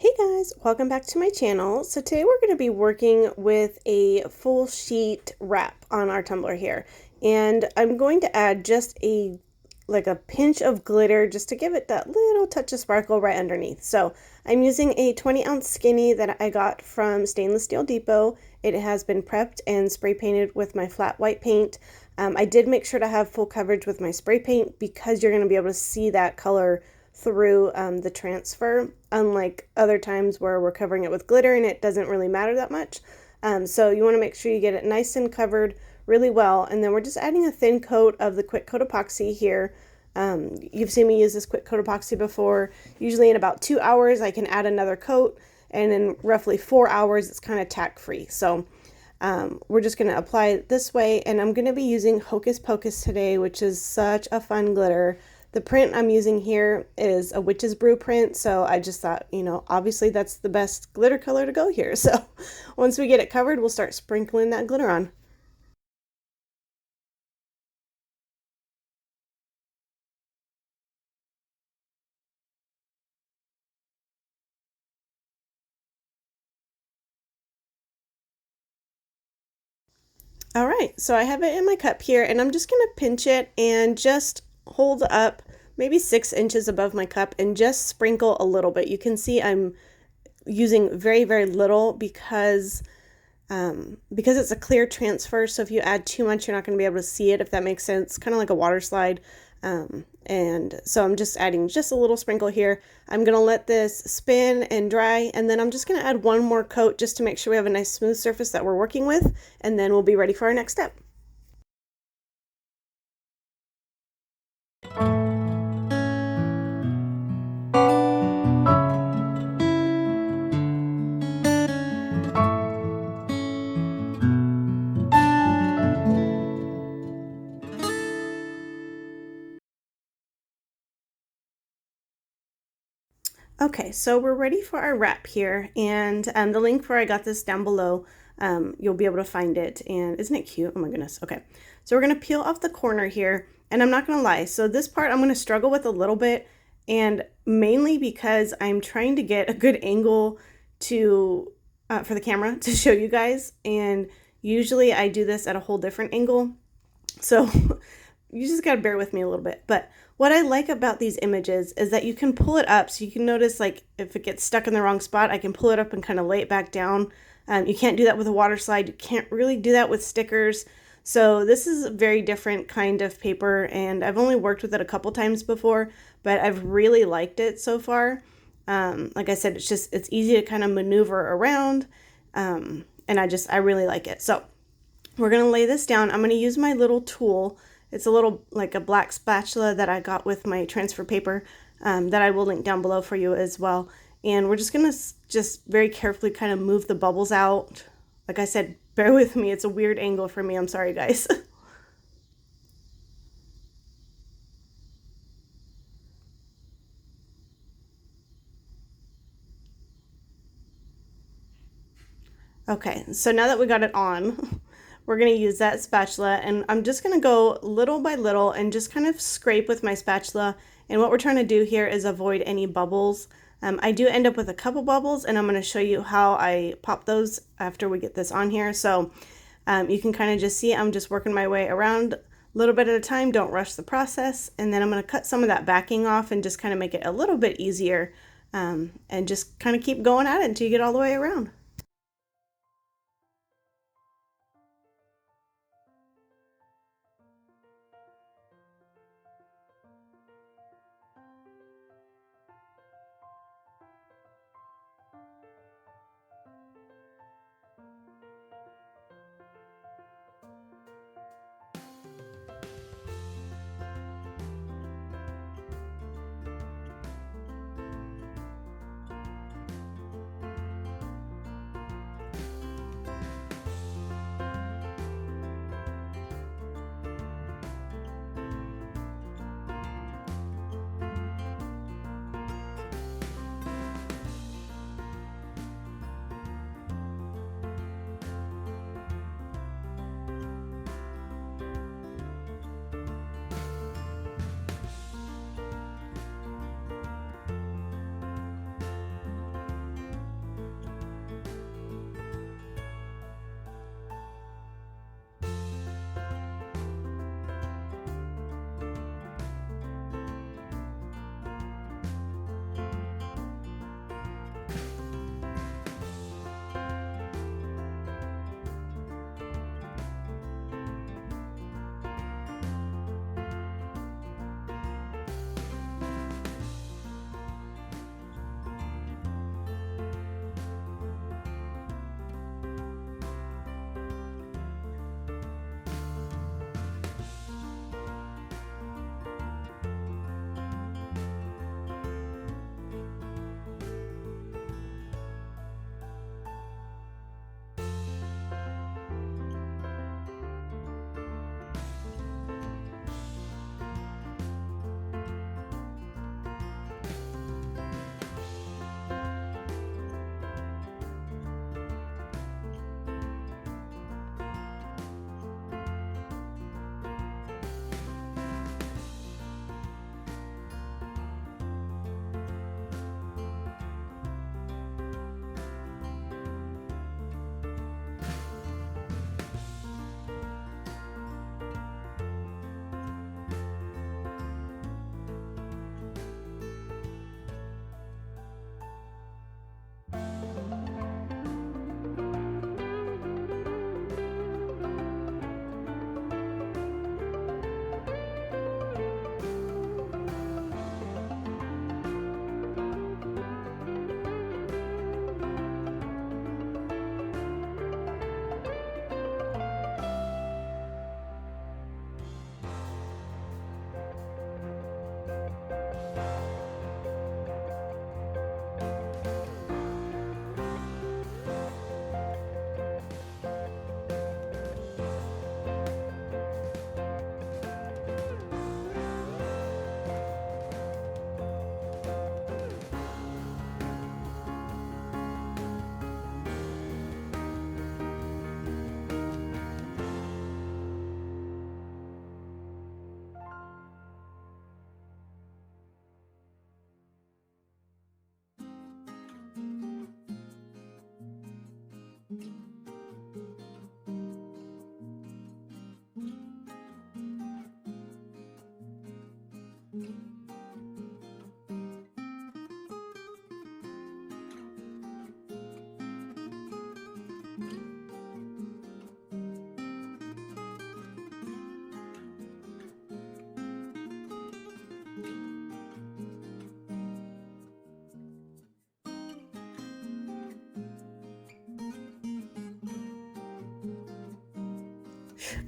Hey guys, welcome back to my channel. So today we're going to be working with a full sheet wrap on our tumbler here. And I'm going to add just a pinch of glitter just to give it that little touch of sparkle right underneath. So I'm using a 20-ounce skinny that I got from Stainless Steel Depot. It has been prepped and spray painted with my flat white paint. I did make sure to have full coverage with my spray paint because you're going to be able to see that color through the transfer, unlike other times where we're covering it with glitter and it doesn't really matter that much. So you want to make sure you get it nice and covered really well, and then we're just adding a thin coat of the quick coat epoxy here. You've seen me use this quick coat epoxy before. Usually in about 2 hours I can add another coat, and in roughly 4 hours it's kind of tack free. So we're just going to apply it this way, and I'm going to be using Hocus Pocus today, which is such a fun glitter. The print I'm using here is a witch's brew print, so I just thought, obviously that's the best glitter color to go here. So once we get it covered, we'll start sprinkling that glitter on. All right, so I have it in my cup here, and I'm just going to pinch it and just hold up maybe 6 inches above my cup and just sprinkle a little bit. You can see I'm using very, very little because it's a clear transfer, so if you add too much, you're not going to be able to see it, if that makes sense, kind of like a water slide. And so I'm just adding just a little sprinkle here. I'm going to let this spin and dry, and then I'm just going to add one more coat just to make sure we have a nice smooth surface that we're working with, and then we'll be ready for our next step. Okay, so we're ready for our wrap here, and the link where I got this down below. You'll be able to find it, and isn't it cute? Oh my goodness. Okay, so we're going to peel off the corner here, and I'm not going to lie, so this part I'm going to struggle with a little bit, and mainly because I'm trying to get a good angle to for the camera to show you guys, and usually I do this at a whole different angle, so you just got to bear with me a little bit. But what I like about these images is that you can pull it up, so you can notice, like, if it gets stuck in the wrong spot, I can pull it up and kind of lay it back down. You can't do that with a water slide. You can't really do that with stickers. So this is a very different kind of paper, and I've only worked with it a couple times before, but I've really liked it so far. Like I said, it's easy to kind of maneuver around, and I really like it. So we're going to lay this down. I'm going to use my little tool. It's a little, like a black spatula that I got with my transfer paper, that I will link down below for you as well. And we're just going to just very carefully kind of move the bubbles out. Like I said, bear with me. It's a weird angle for me. I'm sorry, guys. Okay, so now that we got it on, we're going to use that spatula, and I'm just going to go little by little and just kind of scrape with my spatula. And what we're trying to do here is avoid any bubbles. I do end up with a couple bubbles, and I'm going to show you how I pop those after we get this on here. So you can kind of just see I'm just working my way around a little bit at a time. Don't rush the process. And then I'm going to cut some of that backing off and just kind of make it a little bit easier, and just kind of keep going at it until you get all the way around.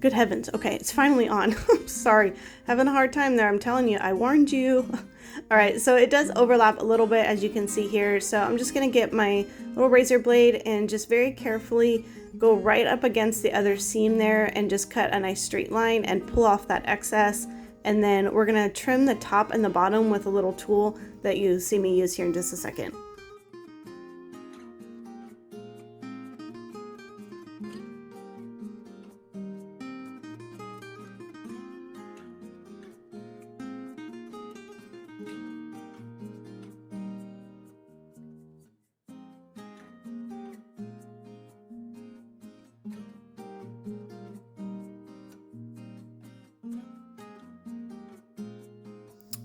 Good heavens. Okay, it's finally on. I'm sorry. Having a hard time there. I'm telling you, I warned you. All right, so it does overlap a little bit, as you can see here. So I'm just going to get my little razor blade and just very carefully go right up against the other seam there and just cut a nice straight line and pull off that excess. And then we're going to trim the top and the bottom with a little tool that you see me use here in just a second.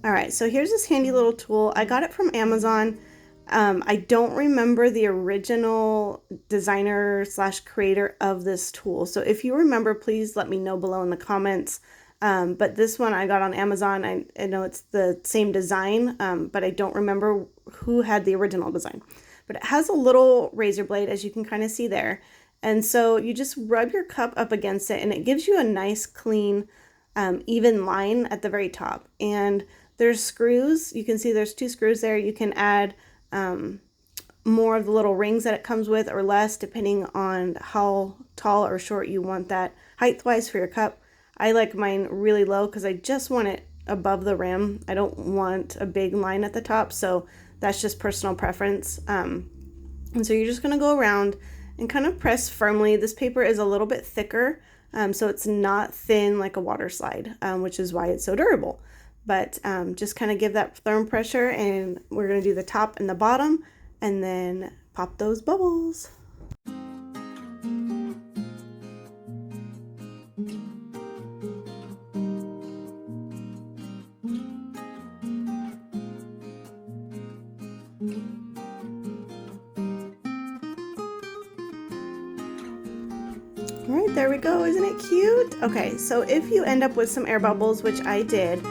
All right, so here's this handy little tool. I got it from Amazon. I don't remember the original designer / creator of this tool. So if you remember, please let me know below in the comments. But this one I got on Amazon. I know it's the same design, but I don't remember who had the original design. But it has a little razor blade, as you can kind of see there. And so you just rub your cup up against it and it gives you a nice, clean, even line at the very top. And there's screws. You can see there's 2 screws there. You can add more of the little rings that it comes with or less, depending on how tall or short you want that height-wise for your cup. I like mine really low because I just want it above the rim. I don't want a big line at the top, so that's just personal preference. And so you're just going to go around and kind of press firmly. This paper is a little bit thicker, so it's not thin like a water slide, which is why it's so durable. But just kind of give that firm pressure, and we're going to do the top and the bottom and then pop those bubbles. All right, there we go. Isn't it cute? Okay, so if you end up with some air bubbles, which I did,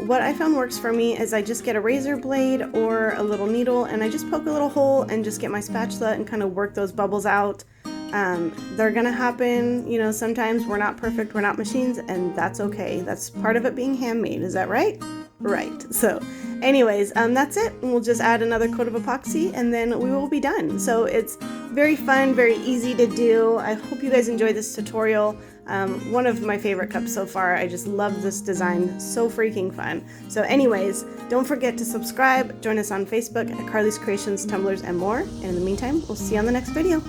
what I found works for me is I just get a razor blade or a little needle and I just poke a little hole and just get my spatula and kind of work those bubbles out. They're gonna happen, you know, sometimes we're not perfect, we're not machines, and that's okay. That's part of it being handmade, is that right? Right. So anyways, that's it. We'll just add another coat of epoxy and then we will be done. So it's very fun, very easy to do. I hope you guys enjoy this tutorial. One of my favorite cups so far. I just love this design. So freaking fun. So anyways, don't forget to subscribe. Join us on Facebook at Karly's Creations, Tumblers, and more. And in the meantime, we'll see you on the next video.